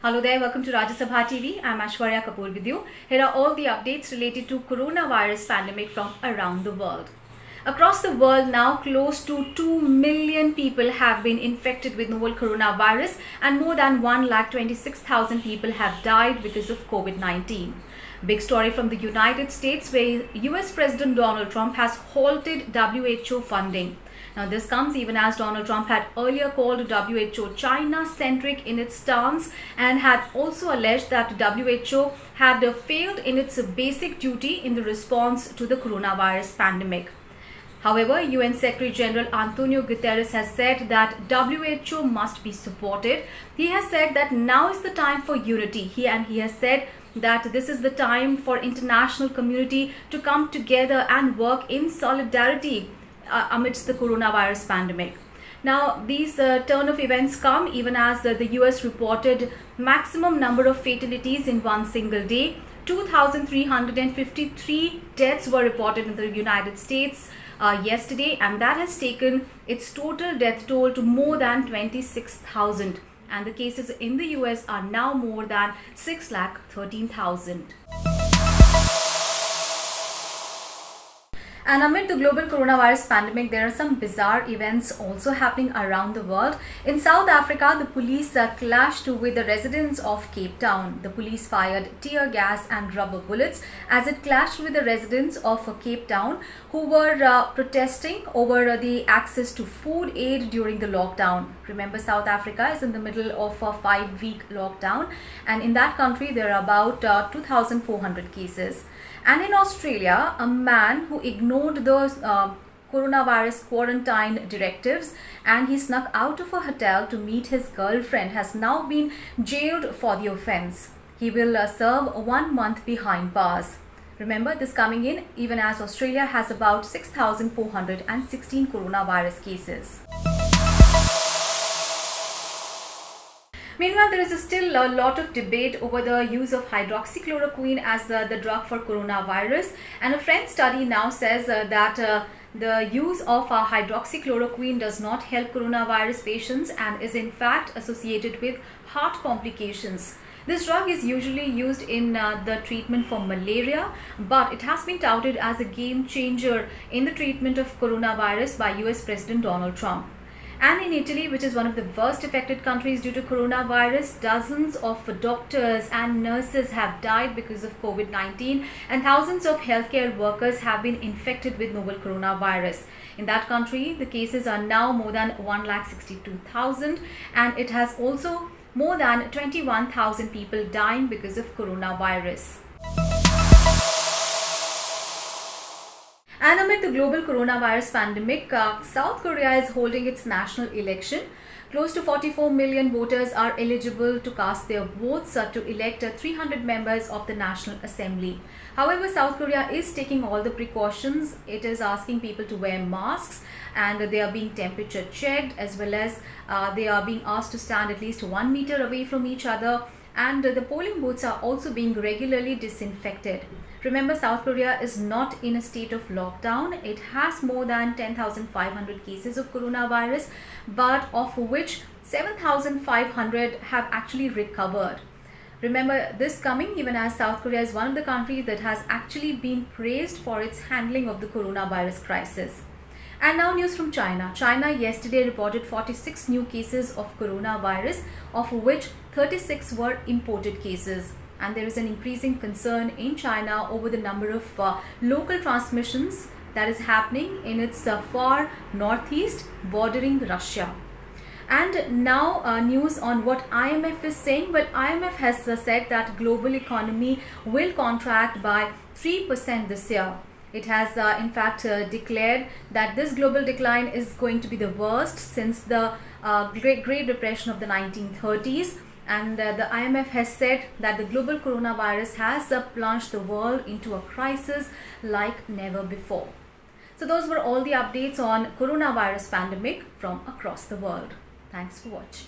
Hello there, welcome to Rajya Sabha TV. I'm Ashwarya Kapoor with you. Here are all the updates related to coronavirus pandemic from around the world. Across the world now, close to 2 million people have been infected with novel coronavirus and more than 126,000 people have died because of COVID-19. Big story from the United States, where US President Donald Trump has halted WHO funding. Now, this comes even as Donald Trump had earlier called WHO China-centric in its stance and had also alleged that WHO had failed in its basic duty in the response to the coronavirus pandemic. However, UN Secretary General Antonio Guterres has said that WHO must be supported. He has said that now is the time for unity. He has said that this is the time for international community to come together and work in solidarity amidst the coronavirus pandemic. Now, these turn of events come even as the US reported maximum number of fatalities in one single day. 2,353 deaths were reported in the United States yesterday, and that has taken its total death toll to more than 26,000. And the cases in the US are now more than 6,13,000. And amid the global coronavirus pandemic, there are some bizarre events also happening around the world. In South Africa, the police clashed with the residents of Cape Town. The police fired tear gas and rubber bullets as it clashed with the residents of Cape Town who were protesting over the access to food aid during the lockdown. Remember, South Africa is in the middle of a 5-week lockdown, and in that country there are about 2,400 cases. And in Australia, a man who ignored those coronavirus quarantine directives and he snuck out of a hotel to meet his girlfriend has now been jailed for the offence. He will serve 1 month behind bars. Remember, this coming in even as Australia has about 6,416 coronavirus cases. Meanwhile, there is still a lot of debate over the use of hydroxychloroquine as the drug for coronavirus, and a French study now says that the use of hydroxychloroquine does not help coronavirus patients and is in fact associated with heart complications. This drug is usually used in the treatment for malaria, but it has been touted as a game changer in the treatment of coronavirus by US President Donald Trump. And in Italy, which is one of the worst affected countries due to coronavirus, dozens of doctors and nurses have died because of COVID-19 and thousands of healthcare workers have been infected with novel coronavirus. In that country, the cases are now more than 162,000 and it has also more than 21,000 people dying because of coronavirus. And amid the global coronavirus pandemic, South Korea is holding its national election. Close to 44 million voters are eligible to cast their votes to elect 300 members of the National Assembly. However, South Korea is taking all the precautions. It is asking people to wear masks and they are being temperature checked, as well as they are being asked to stand at least 1 meter away from each other. And the polling booths are also being regularly disinfected. Remember, South Korea is not in a state of lockdown. It has more than 10,500 cases of coronavirus, but of which 7,500 have actually recovered. Remember, this coming even as South Korea is one of the countries that has actually been praised for its handling of the coronavirus crisis. And now news from China. China yesterday reported 46 new cases of coronavirus, of which 36 were imported cases. And there is an increasing concern in China over the number of local transmissions that is happening in its far northeast bordering Russia. And now news on what IMF is saying. Well, IMF has said that global economy will contract by 3% this year. It has in fact declared that this global decline is going to be the worst since the Great Depression of the 1930s. And the IMF has said that the global coronavirus has plunged the world into a crisis like never before. So those were all the updates on coronavirus pandemic from across the world. Thanks for watching.